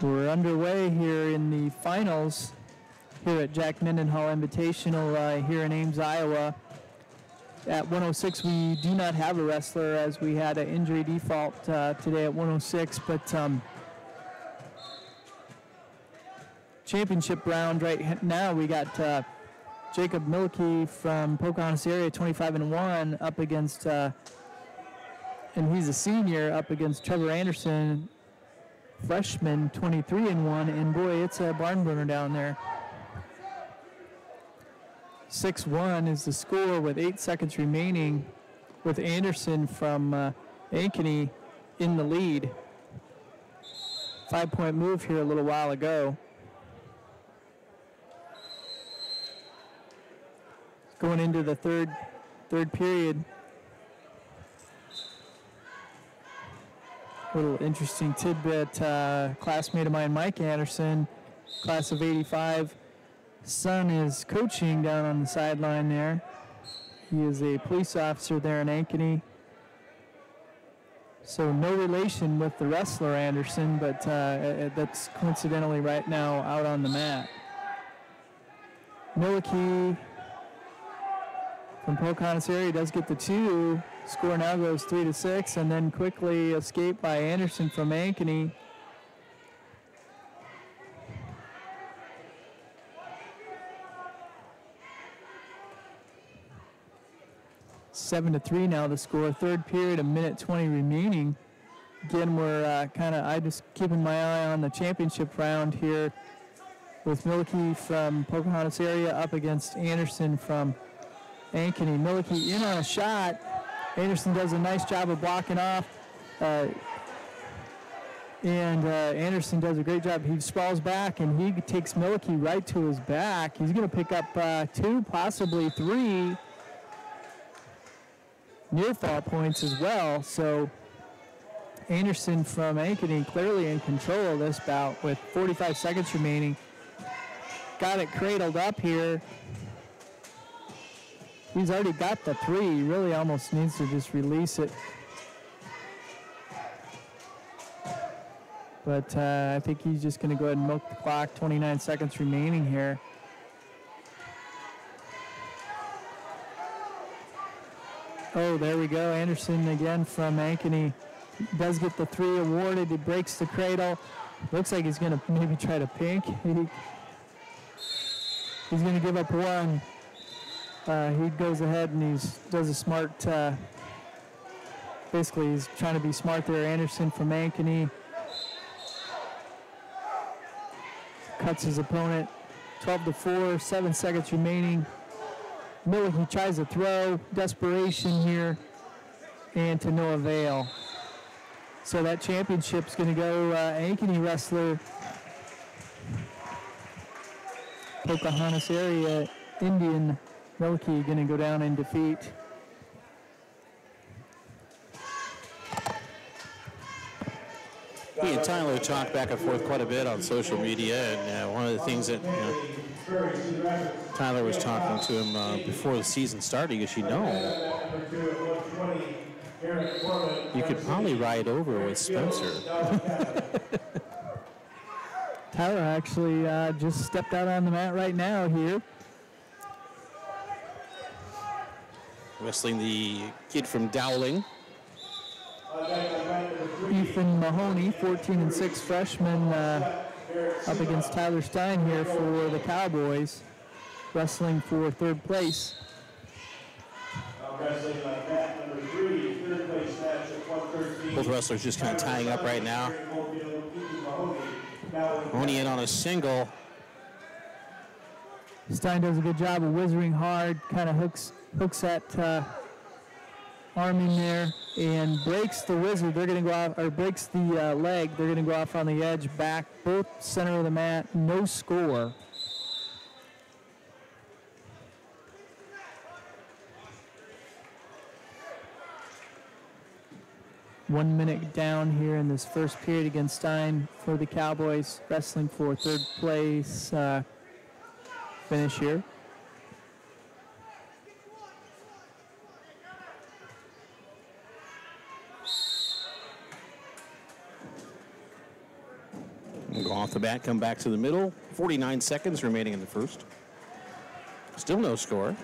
We're underway here in the finals here at Jack Mendenhall Invitational here in Ames, Iowa. At 106, we do not have a wrestler as we had an injury default today at 106, but championship round right now we got Jacob Milkey from Pocahontas area, 25-1, up against, and he's a senior, up against Trevor Anderson, freshman, 23-1, and boy, it's a barn burner down there. 6-1 is the score with 8 seconds remaining, with Anderson from Ankeny in the lead. 5-point move here a little while ago. Going into the third period. Little interesting tidbit, classmate of mine, Mike Anderson, class of 85. Son is coaching down on the sideline there. He is a police officer there in Ankeny. So no relation with the wrestler Anderson, but that's coincidentally right now out on the mat. Milwaukee from Pocahontas area does get the 2. Score now goes 3-6, and then quickly escaped by Anderson from Ankeny. Seven to 3 now the score. Third period, 1:20 remaining. Again, we're I just keeping my eye on the championship round here with Milwaukee from Pocahontas area up against Anderson from Ankeny. Milwaukee in on a shot. Anderson does a nice job of blocking off. Anderson does a great job. He sprawls back and he takes Milwaukee right to his back. He's going to pick up 2, possibly 3 near fall points as well. So Anderson from Ankeny clearly in control of this bout with 45 seconds remaining. Got it cradled up here. He's already got the 3. He really almost needs to just release it. But I think he's just going to go ahead and milk the clock. 29 seconds remaining here. Oh, there we go. Anderson again from Ankeny does get the 3 awarded. He breaks the cradle. Looks like he's going to maybe try to pink. He's going to give up 1. He goes ahead and does a smart, basically he's trying to be smart there. Anderson from Ankeny cuts his opponent. 12-4, 7 seconds remaining. Milwaukee tries to throw, desperation here, and to no avail. So that championship's going to go Ankeny wrestler, Pocahontas area Indian Milwaukee going to go down in defeat. He and Tyler talked back and forth quite a bit on social media, and one of the things that Tyler was talking to him before the season started, as you know, you could probably ride over with Spencer. Tyler actually just stepped out on the mat right now here. Wrestling the kid from Dowling. Ethan Mahoney, 14-6 freshman, up against Tyler Stein here for the Cowboys, wrestling for 3rd place. Both wrestlers just kind of tying up right now. Mahoney in on a single. Stein does a good job of whizzing hard, kind of hooks that arm in there and breaks the whizzer. They're going to go off, or breaks the leg. They're going to go off on the edge, back, both center of the mat, no score. One minute down here in this first period against Stein for the Cowboys, wrestling for 3rd place finish here. Go off the bat, come back to the middle. 49 seconds remaining in the first. Still no score.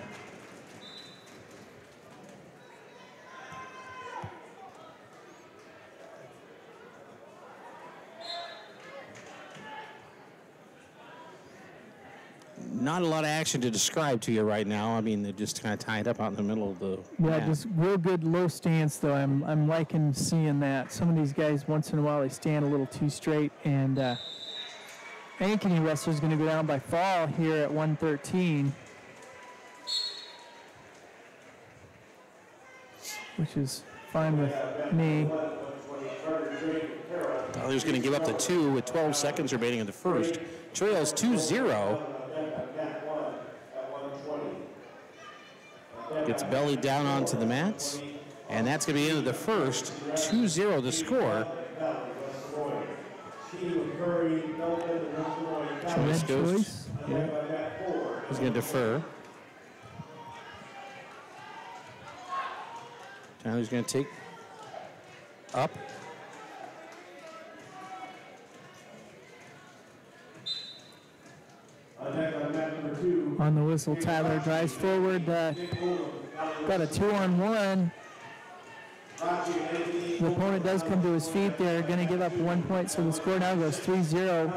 Not a lot of action to describe to you right now. I mean, they're just kind of tied up out in the middle of the map. Just real good low stance, though. I'm liking seeing that. Some of these guys, once in a while, they stand a little too straight. And Ankeny wrestler's going to go down by fall here at 113, which is fine with me. Tyler's going to give up the 2 with 12 seconds remaining in the first. Trails 2-0. Gets belly down onto the mats. And that's going to be the end of the first. 2-0 the score. Choice goes. Yeah. He's going to defer. Tyler's going to take up. On the whistle, Tyler drives forward. Got a 2-on-1. The opponent does come to his feet. They're going to give up 1 point, so the score now goes 3-0.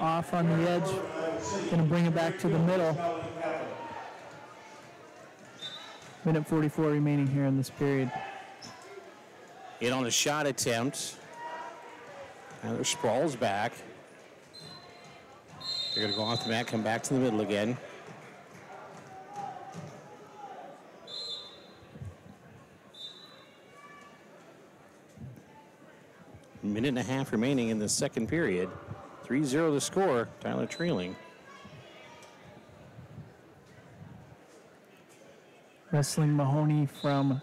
Off on the edge. Going to bring it back to the middle. Minute 44 remaining here in this period. In on a shot attempt. Tyler sprawls back. They're going to go off the mat, come back to the middle again. Minute and a half remaining in the second period. 3-0 the score. Tyler trailing. Wrestling Mahoney from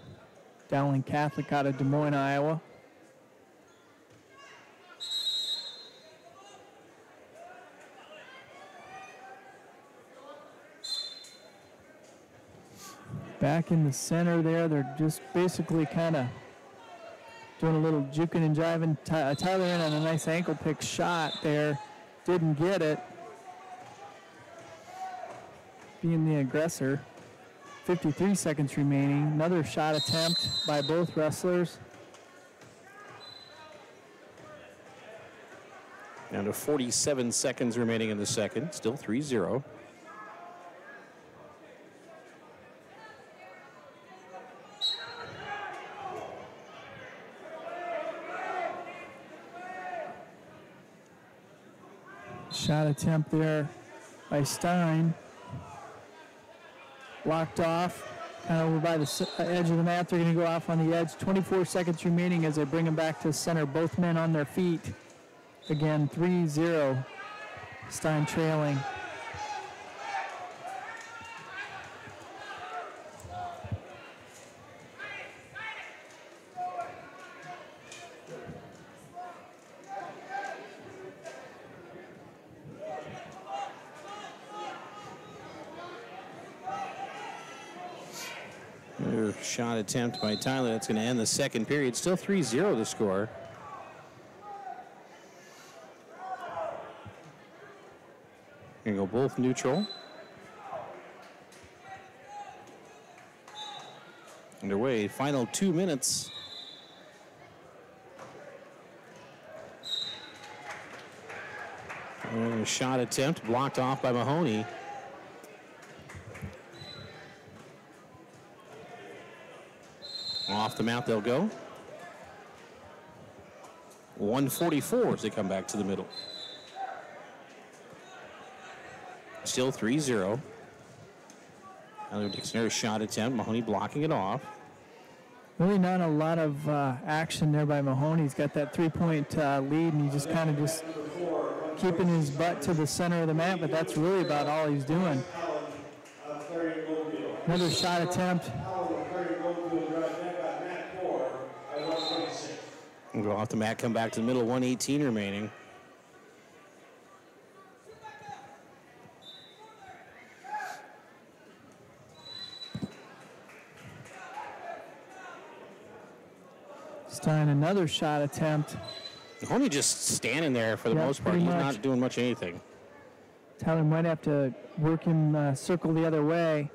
Dowling Catholic out of Des Moines, Iowa. Back in the center there, they're just basically kind of doing a little juking and jiving. Tyler in on a nice ankle pick shot there. Didn't get it. Being the aggressor. 53 seconds remaining. Another shot attempt by both wrestlers. Down to 47 seconds remaining in the second. Still 3-0. Shot attempt there by Stein. Blocked off, kind of over by the edge of the mat. They're going to go off on the edge. 24 seconds remaining as they bring him back to center. Both men on their feet. Again, 3-0. Stein trailing. Shot attempt by Tyler. That's going to end the second period. Still 3-0 the score. Going to go both neutral. Underway. Final 2 minutes. And a shot attempt blocked off by Mahoney. Off the mat they'll go. 1:44 as they come back to the middle. Still 3-0. Another dictionary shot attempt. Mahoney blocking it off. Really not a lot of action there by Mahoney. He's got that 3-point lead, and he's just kind of just keeping his butt to the center of the mat, but that's really about all he's doing. Another shot attempt. We'll go off the mat, come back to the middle, 1:18 remaining. Stein, another shot attempt. Mahoney just standing there for the most part. He's not doing much anything. Tyler might have to work him circle the other way.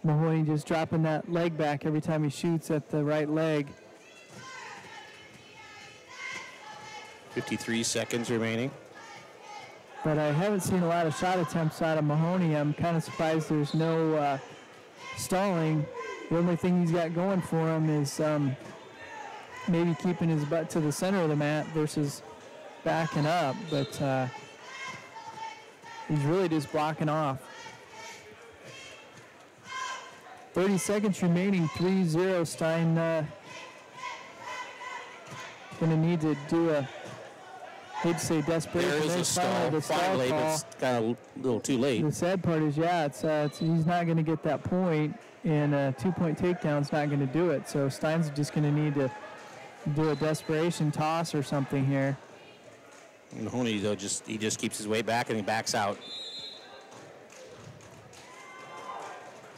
Mahoney just dropping that leg back every time he shoots at the right leg. 53 seconds remaining. But I haven't seen a lot of shot attempts out of Mahoney. I'm kind of surprised there's no stalling. The only thing he's got going for him is maybe keeping his butt to the center of the mat versus backing up. But he's really just blocking off. 30 seconds remaining, 3-0. Stein going to need to do a, hate to say desperation. There is a stall. Finally, but it's got a little too late. The sad part is, he's not going to get that point, and a 2-point takedown's not going to do it. So Stein's just going to need to do a desperation toss or something here. Mahoney, though, he just keeps his way back and he backs out.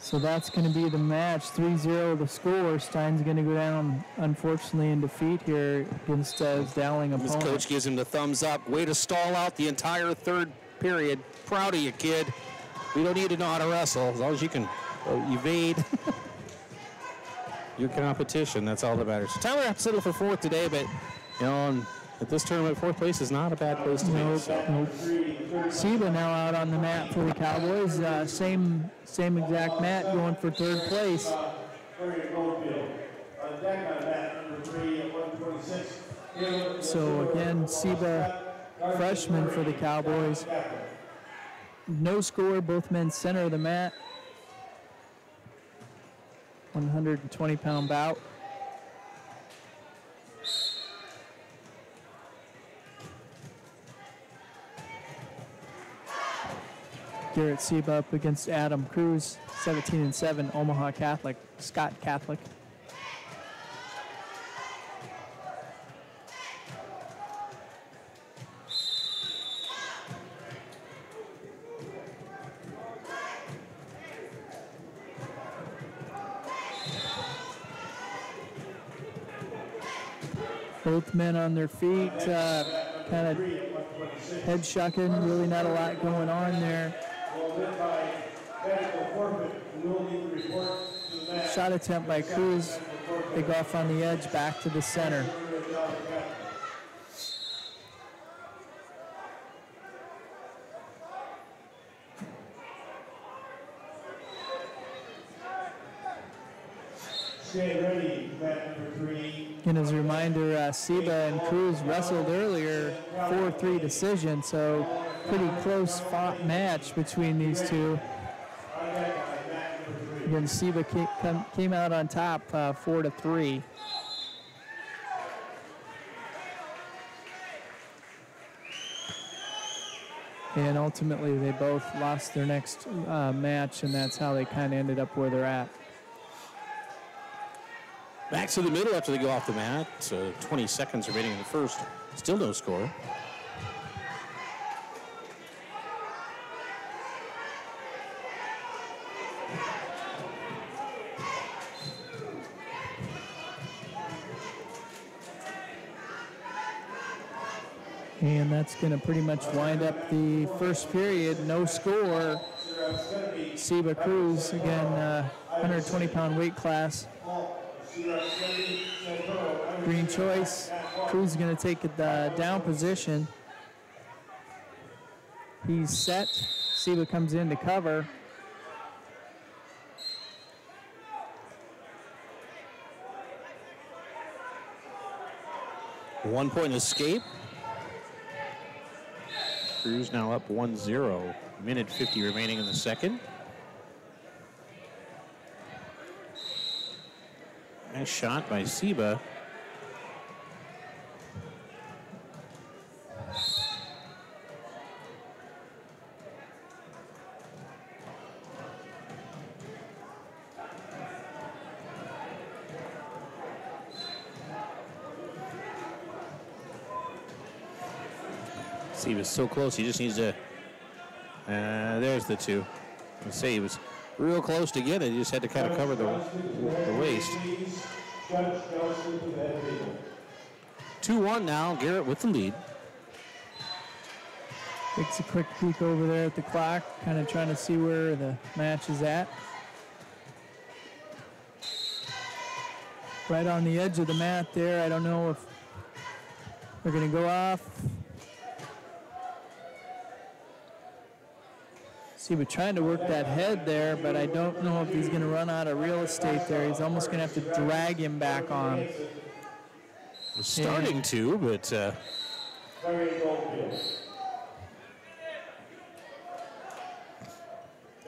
So that's going to be the match. 3-0 the score. Stein's going to go down, unfortunately, in defeat here against his Dowling opponent. His coach gives him the thumbs up. Way to stall out the entire third period. Proud of you, kid. We don't need to know how to wrestle. As long as you can evade your competition, that's all that matters. Tyler have to settle for fourth today, but, at this tournament, fourth place is not a bad place to be. So. Seba now out on the mat for the Cowboys. Same exact mat going for third place. So again, Seba, freshman for the Cowboys. No score, both men center of the mat. 120-pound bout. Garrett Seba up against Adam Cruz, 17-7, Omaha Catholic, Scott Catholic. Both men on their feet, kind of head shucking, really not a lot going on there. Shot attempt by Cruz. They go off on the edge, back to the center. Stay ready, mat number 3. And as a reminder, Seba and Cruz wrestled earlier, 4-3 decision, so pretty close fought match between these two. Again, Seba came out on top 4-3. And ultimately, they both lost their next match, and that's how they kind of ended up where they're at. Back to the middle after they go off the mat. 20 seconds remaining in the first. Still no score. And that's going to pretty much wind up the first period. No score. Seba Cruz, again, 120-pound weight class. Green choice. Cruz is going to take the down position. He's set. Seba comes in to cover. One-point escape. Cruz now up 1-0. Minute 50 remaining in the second. Nice shot by Seba. Seba's so close, he just needs to, there's the two. I say he was real close to get it, he just had to kind of cover the waist. 2-1 now. Garrett with the lead. Takes a quick peek over there at the clock, kind of trying to see where the match is at. Right on the edge of the mat there. I don't know if they're going to go off. See, we're trying to work that head there, but I don't know if he's going to run out of real estate there. He's almost going to have to drag him back on. Starting to, but... Clarion-Goldfield.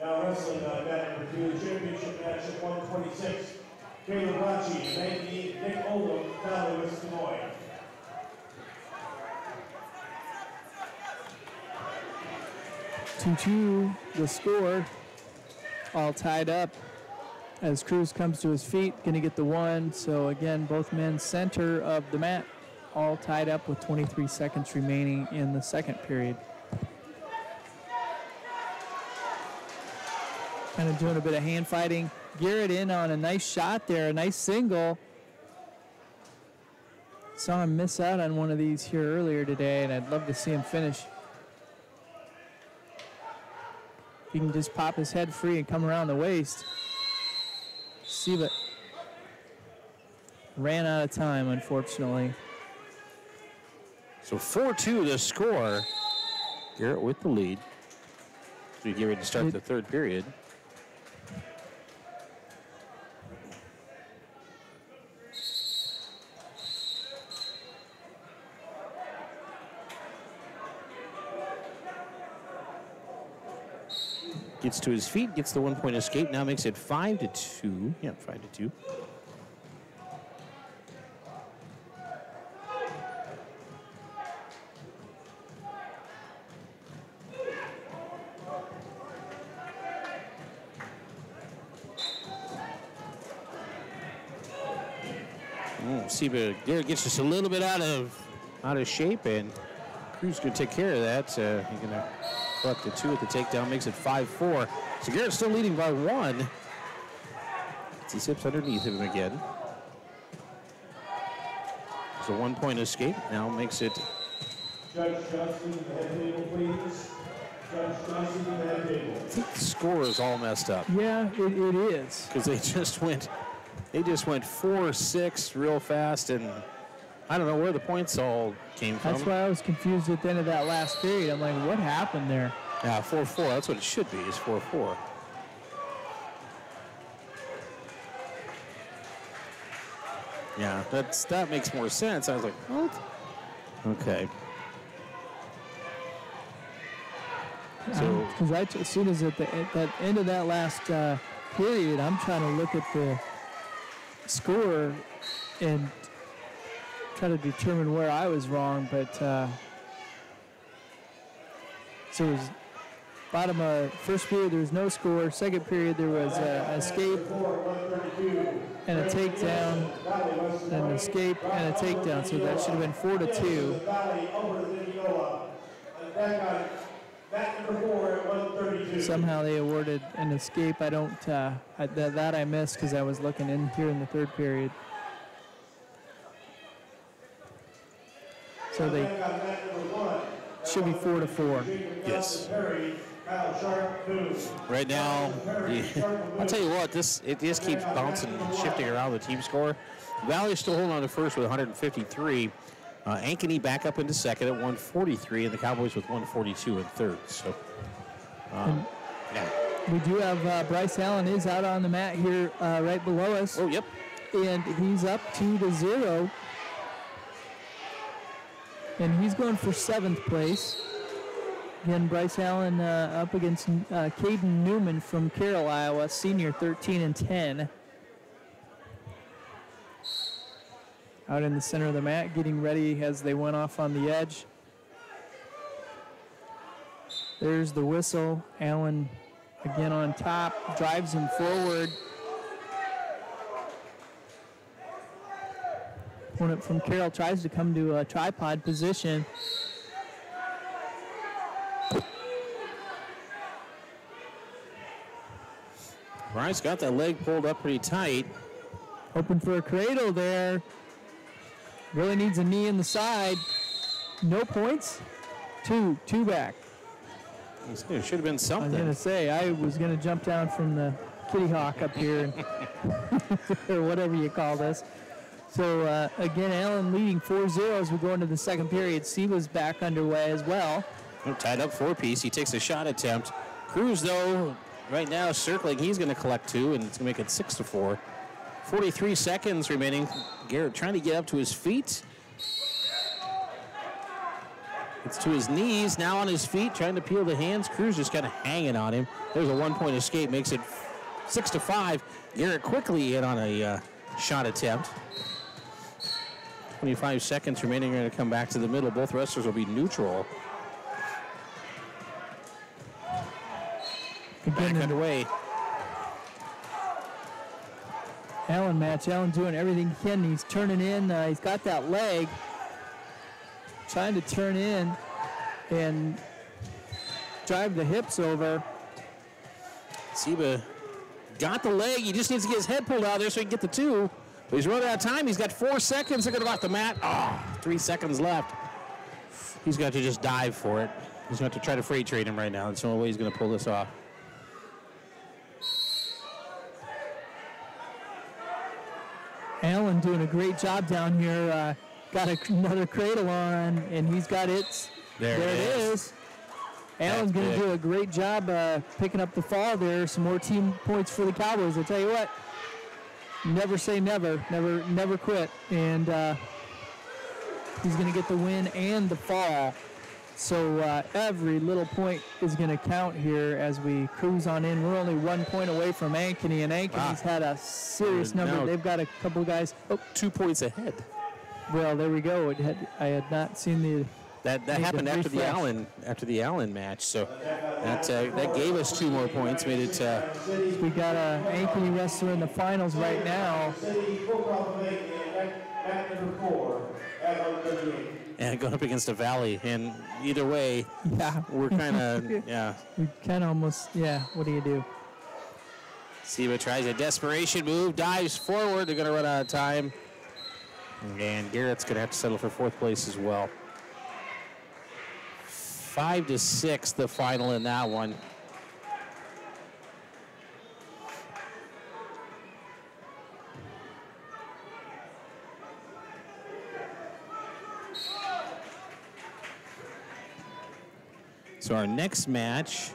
Now wrestling on mat number 2, the championship match at 126. Caleb Bocci, Maggie, Nick Oldham, Valley, West Des Moines. Two, the score, all tied up as Cruz comes to his feet, going to get the one. So again, both men center of the mat, all tied up with 23 seconds remaining in the second period. Kind of doing a bit of hand fighting. Garrett in on a nice shot there, a nice single. Saw him miss out on one of these here earlier today, and I'd love to see him finish. He can just pop his head free and come around the waist. See, but ran out of time, unfortunately. So 4-2 the score. Garrett with the lead. We get ready to start the third period. Gets to his feet, gets the 1-point escape, now makes it 5-2. Yeah, 5-2. See, but Garrett gets just a little bit out of shape, and Cruz going to take care of that. He's going to collect the 2 at the takedown, makes it 5-4. So Garrett's still leading by 1. He sips underneath him again. So 1-point escape now makes it. Judge Johnson, the head table, please. Judge Johnson, the head table. I think the score is all messed up. Yeah, it is. Because they just went 4-6 real fast, and I don't know where the points all came from. That's why I was confused at the end of that last period. I'm like, what happened there? Yeah, 4-4. That's what it should be, is 4-4. Yeah, that makes more sense. I was like, what? Okay. So, because as soon as at that end of that last period, I'm trying to look at the score and try to determine where I was wrong, but so it was bottom of first period there was no score. Second period there was an escape and a takedown, and an escape and a takedown. So that should have been 4-2. Somehow they awarded an escape. I don't that I missed because I was looking in here in the third period. So they should be 4-4. yes. Right now, I'll tell you what, it just keeps bouncing and shifting around the team score. Valley's still holding on to first with 153. Ankeny back up into second at 143, and the Cowboys with 142 in third. So, yeah. We do have Bryce Allen is out on the mat here right below us. Oh, yep. And he's up 2-0. And he's going for 7th place. Again, Bryce Allen up against Caden Newman from Carroll, Iowa, senior, 13-10. Out in the center of the mat, getting ready as they went off on the edge. There's the whistle. Allen again on top, drives him forward. Opponent from Carroll tries to come to a tripod position. Bryce got that leg pulled up pretty tight. Hoping for a cradle there. Really needs a knee in the side. No points. Two back. It should have been I something. was going to say, I was going to jump down from the kitty hawk up here, or whatever you call this. So, again, Allen leading 4-0 as we go into the second period. Seba's back underway as well. We're tied up 4-piece. He takes a shot attempt. Cruz, though, right now circling. He's going to collect 2, and it's going to make it 6-4. 43 seconds remaining. Garrett trying to get up to his feet. It's to his knees, now on his feet, trying to peel the hands. Cruz just kind of hanging on him. There's a 1-point escape, makes it 6-5. Garrett quickly in on a shot attempt. 25 seconds remaining. We're going to come back to the middle. Both wrestlers will be neutral. Back underway. Allen match. Allen doing everything he can. He's turning in. He's got that leg. Trying to turn in and drive the hips over. Seba got the leg. He just needs to get his head pulled out there so he can get the 2. But he's running out of time. He's got 4 seconds. They're going to go off the mat. 3 seconds left. He's got to just dive for it. He's going to have to try to freight trade him right now. That's the only way he's going to pull this off. Allen doing a great job down here. Got another cradle on, and he's got it. There it is. Allen's going to do a great job picking up the fall there. Some more team points for the Cowboys. I tell you what, never say never. Never quit. And he's going to get the win and the fall. So every little point is going to count here as we cruise on in. We're only 1 point away from Ankeny, and Ankeny's had a serious number. Now, they've got a couple guys. 2 points ahead. Well, there we go. I had not seen the. That happened after the Allen match. So that gave us 2 more points. Made it. We got a Ankeny wrestler in the finals right now. And going up against a Valley, and either way, we're kind of We kind of almost What do you do? Seba tries a desperation move, dives forward. They're going to run out of time. And Garrett's going to have to settle for 4th place as well. 5-6, the final in that one. So our next match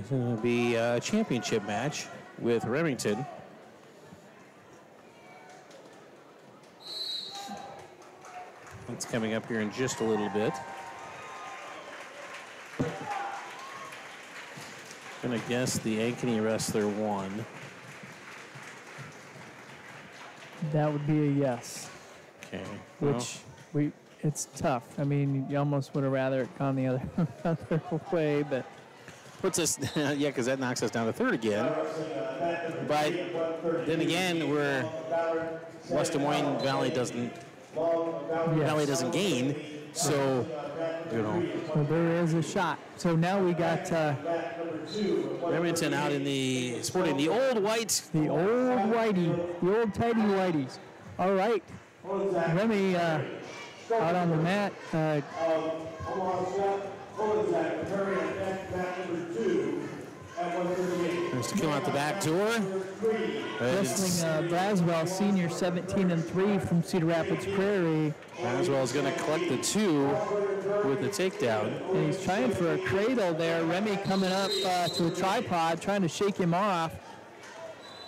is going to be a championship match with Remington. It's coming up here in just a little bit. I'm going to guess the Ankeny wrestler won. That would be a yes. Okay. Which it's tough. I mean, you almost would have rather it gone the other way, but puts us, because that knocks us down to 3rd again. But then again, we're West Des Moines Valley doesn't gain, so Well, there is a shot. So now we got Remington out in the sporting the old white, the old whitey, the old tidy whiteys. All right, Remy out on the mat. There's to come out the back door. Wrestling Braswell, senior, 17-3 from Cedar Rapids Prairie. Braswell is going to collect the 2 with the takedown. And he's trying for a cradle there. Remy coming up to the tripod, trying to shake him off.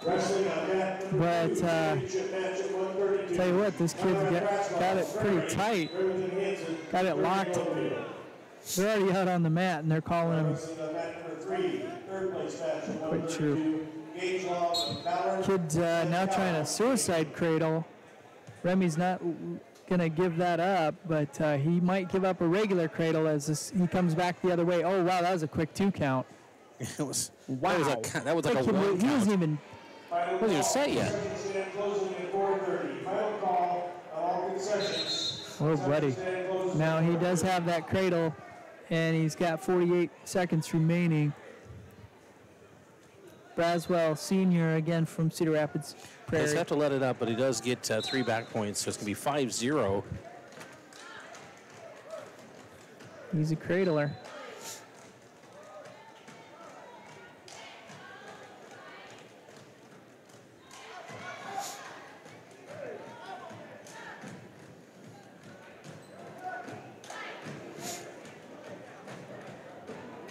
But tell you what, this kid's got it pretty tight. Got it locked. They're already out on the mat, and they're calling him. Not quite sure. Kid's now trying a suicide cradle. Remy's not going to give that up, but he might give up a regular cradle as he comes back the other way. Oh, wow, that was a quick 2 count. It was, wow. That was like a 1 count. He wasn't even set yet. Oh, buddy. Now he does have that cradle, and he's got 48 seconds remaining. Braswell Sr. again from Cedar Rapids Prairie. Does have to let it up, but he does get 3 back points, so it's going to be 5-0. He's a cradler.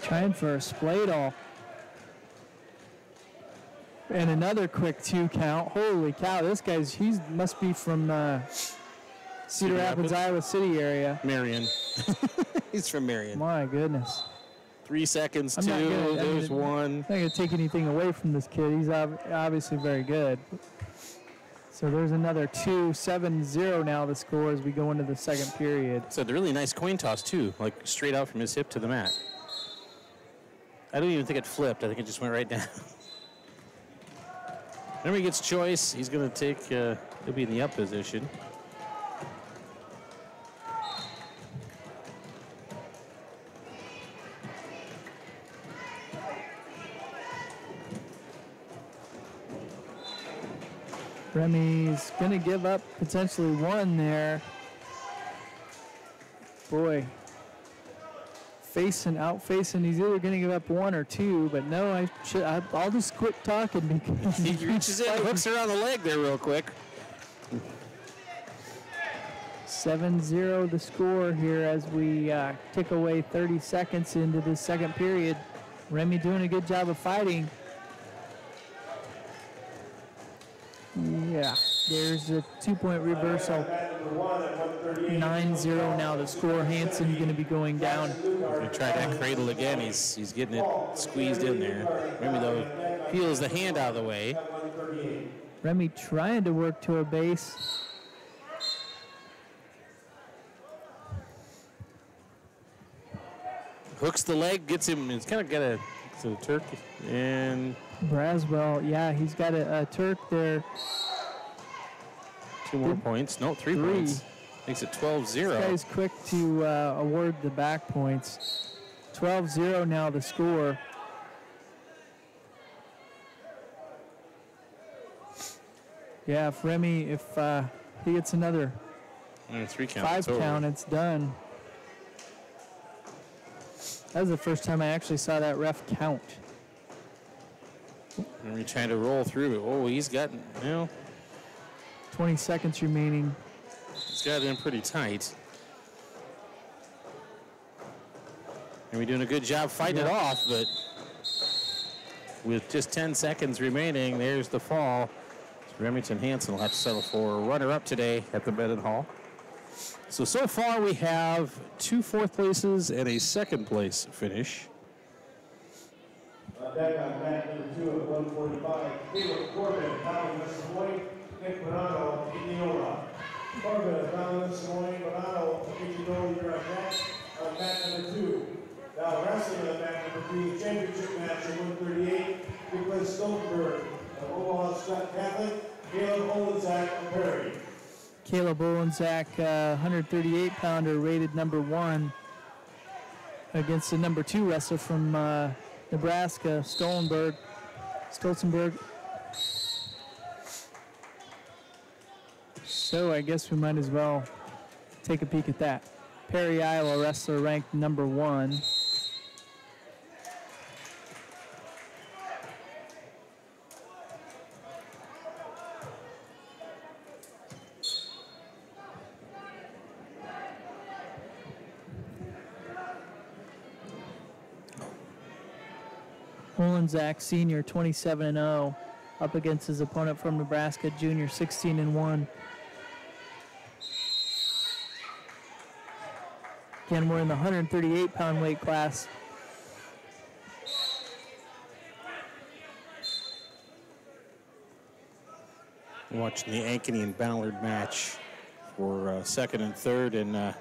Trying for a spladle. And another quick 2 count. Holy cow, this guy's, he must be from Cedar Rapids, Iowa City area. Marion. He's from Marion. My goodness. 3 seconds, 2, there's 1. I'm not going to take anything away from this kid. He's obviously very good. So there's another 2, 7-0 now the score as we go into the second period. It's a really nice coin toss, too, like straight out from his hip to the mat. I don't even think it flipped. I think it just went right down. Then he gets choice. He's going to take, he'll be in the up position. Remy's going to give up potentially 1 there. Boy. Out facing, he's either going to give up 1 or 2, but no, I'll just quit talking because he reaches in, hooks her on the leg there real quick. 7-0 the score here as we tick away 30 seconds into the second period. Remy doing a good job of fighting. Yeah, there's a 2-point reversal. 9-0 now the score. Hansen going to be going down. Gonna try that cradle again. He's getting it squeezed in there. Remy, though, peels the hand out of the way. Remy trying to work to a base. Hooks the leg, gets him. It's kind of got a Turk. And Braswell, yeah, he's got a Turk there. 2 more points. No, 3 points. Makes it 12-0. This guy's quick to award the back points. 12-0 now the score. Yeah, if Remy, if he gets another 3 count, 5 count, it's done. That was the first time I actually saw that ref count. Remy trying to roll through, but he's got, 20 seconds remaining. He's got it in pretty tight. And we're doing a good job fighting it off, but with just 10 seconds remaining, there's the fall. So Remington Hansen will have to settle for a runner-up today at the Bennett Hall. So far we have 2 4th places and a 2nd place finish. Back on mat number 2 at 145. Caleb Corbin, Tommy Westmoy, Nick Bonanno, Indianola. Corbin, Tommy Westmoy, Bonanno, Indianola, you're on mat number 2. Now wrestling on mat number 3, championship match at 138. Nicholas Stoltenberg of Omaha Scott Catholic, Caleb Olenzak of Perry. Caleb Olenzak, 138-pounder, rated number 1 against the number 2 wrestler from Nebraska, Stoltenberg. So I guess we might as well take a peek at that. Perry, Iowa wrestler ranked number 1. Olenzak, senior, 27-0, up against his opponent from Nebraska, junior, 16-1. Again, we're in the 138-pound weight class. Watching the Ankeny and Ballard match for 2nd and 3rd, and the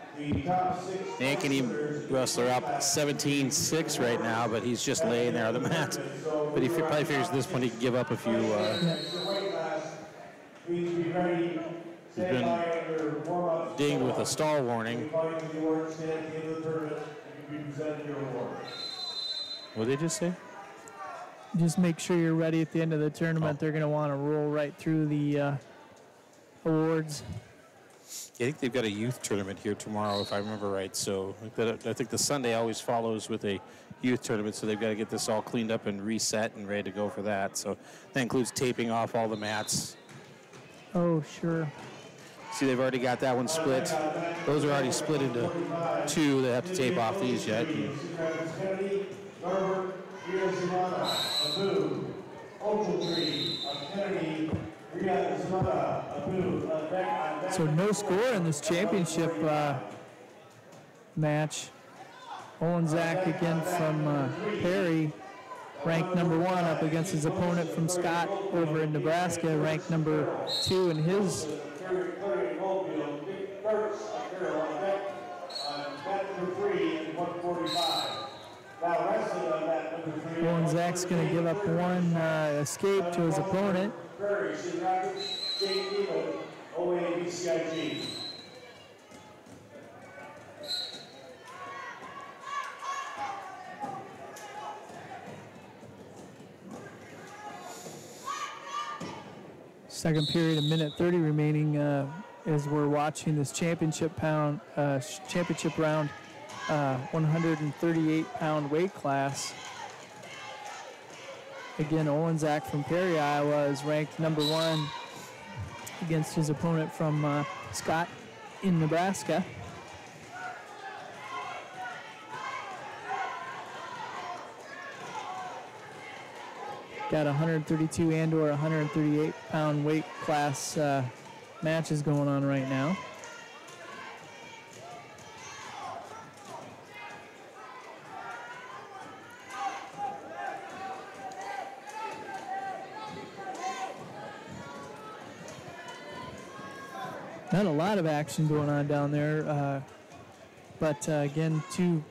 Ankeny wrestler up 17-6 right now, but he's just laying there on the mat. But he probably figures at this point he can give up a few. He's been dinged with a stall warning. What did they just say? just make sure you're ready at the end of the tournament. They're going to want to roll right through the awards. Yeah, I think they've got a youth tournament here tomorrow, if I remember right. So I think the Sunday always follows with a youth tournament, so they've got to get this all cleaned up and reset and ready to go for that. So that includes taping off all the mats. Oh, sure. See, they've already got that one split. Those are already split into two. They have to tape off these yet. So no score in this championship match. Olenczak again from Perry, ranked number 1 up against his opponent from Scott over in Nebraska, ranked number 2 in his. Olenczak's going to give up one escape to his opponent. Second period, a minute 30 remaining as we're watching this championship round, 138-pound weight class. Again, Olenczak from Perry, Iowa, is ranked number 1 against his opponent from Scott in Nebraska. Got 132 and or 138-pound weight class matches going on right now. Not a lot of action going on down there, but again, two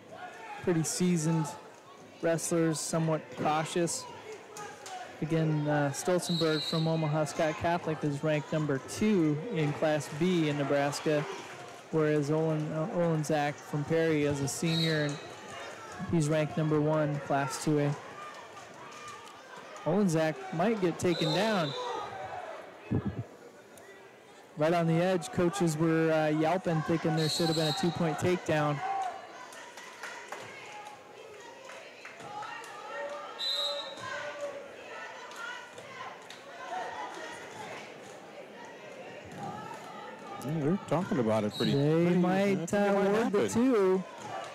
pretty seasoned wrestlers, somewhat cautious. Again, Stolzenberg from Omaha Scott Catholic is ranked number 2 in Class B in Nebraska, whereas Olenczak from Perry is a senior, and he's ranked number 1, Class 2A. Olenczak might get taken down. Right on the edge, coaches were yelping, thinking there should have been a 2-point takedown. They're talking about it pretty. They might award the 2.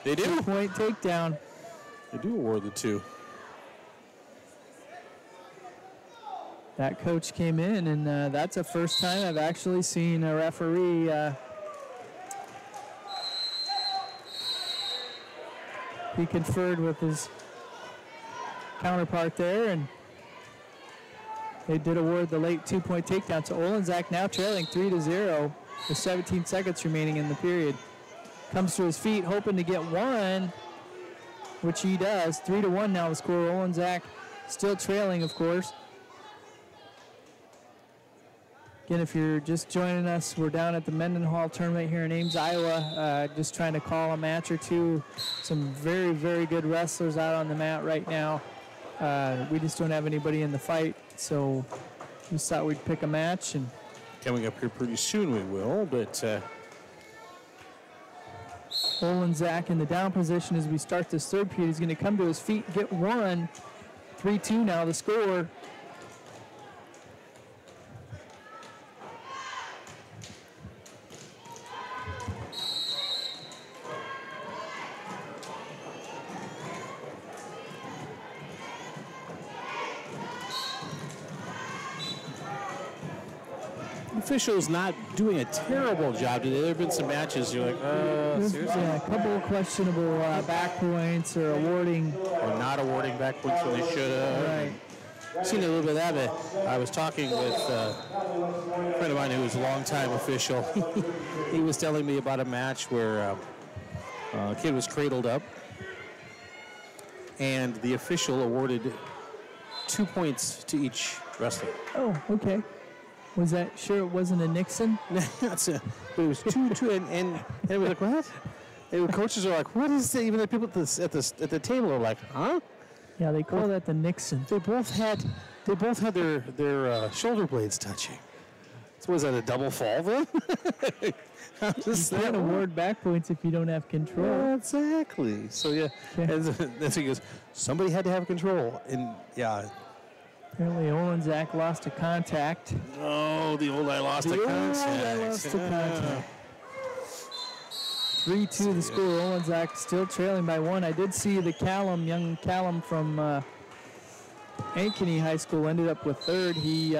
They do. 2-point takedown. They do award the 2. That coach came in, and that's the first time I've actually seen a referee he conferred with his counterpart there, and they did award the late 2-point takedown. So Olenczak now trailing 3-0 with 17 seconds remaining in the period. Comes to his feet, hoping to get one, which he does. 3-1 now the score. Olenczak still trailing, of course. Again, if you're just joining us, we're down at the Mendenhall tournament here in Ames, Iowa. Just trying to call a match or two. Some very, very good wrestlers out on the mat right now. We just don't have anybody in the fight, so we just thought we'd pick a match. And coming up here pretty soon we will, but Olenczak in the down position as we start this third period. He's going to come to his feet, get one. 3-2 now the score. Officials not doing a terrible job today. There have been some matches you're like, seriously? Yeah, a couple of questionable back points or awarding. Or not awarding back points when they should have. Right. Seen a little bit of that, but I was talking with a friend of mine who was a longtime official. He was telling me about a match where a kid was cradled up, and the official awarded 2 points to each wrestler. Oh, okay. Was that sure it wasn't a Nixon? But it was 2-2, and it was like, what? And the coaches are like, what is it? Even the people at the table are like, huh? Yeah, they call that the Nixon. They both had their shoulder blades touching. So was that a double fall then? You can't award back points if you don't have control. Yeah, exactly. So yeah, that's what he goes. Somebody had to have control, and yeah. Apparently, Olenzak lost to contact. Oh, the old I lost to contact. I lost to contact. 3-2 the score. Olenzak still trailing by 1. I did see the young Callum from Ankeny High School ended up with 3rd. He,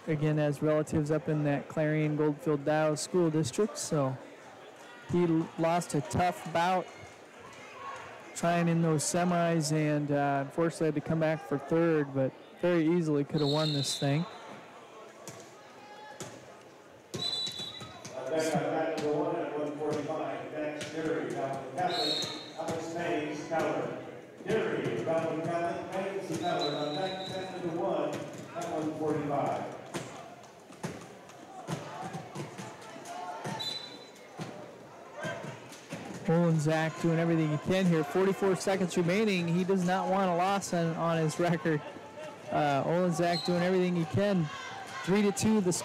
again, has relatives up in that Clarion-Goldfield-Dows school district, so he lost a tough bout trying in those semis, and unfortunately had to come back for 3rd, but very easily could have won this thing. Back number 1 at 145. Next, Gary, Catholic, Alex Mays, Coward. Gary, Catholic, Mays, Coward. On back number 1 at 145. Olenzak doing everything he can here. 44 seconds remaining. He does not want a loss on his record. Olenzak doing everything he can. 3-2 the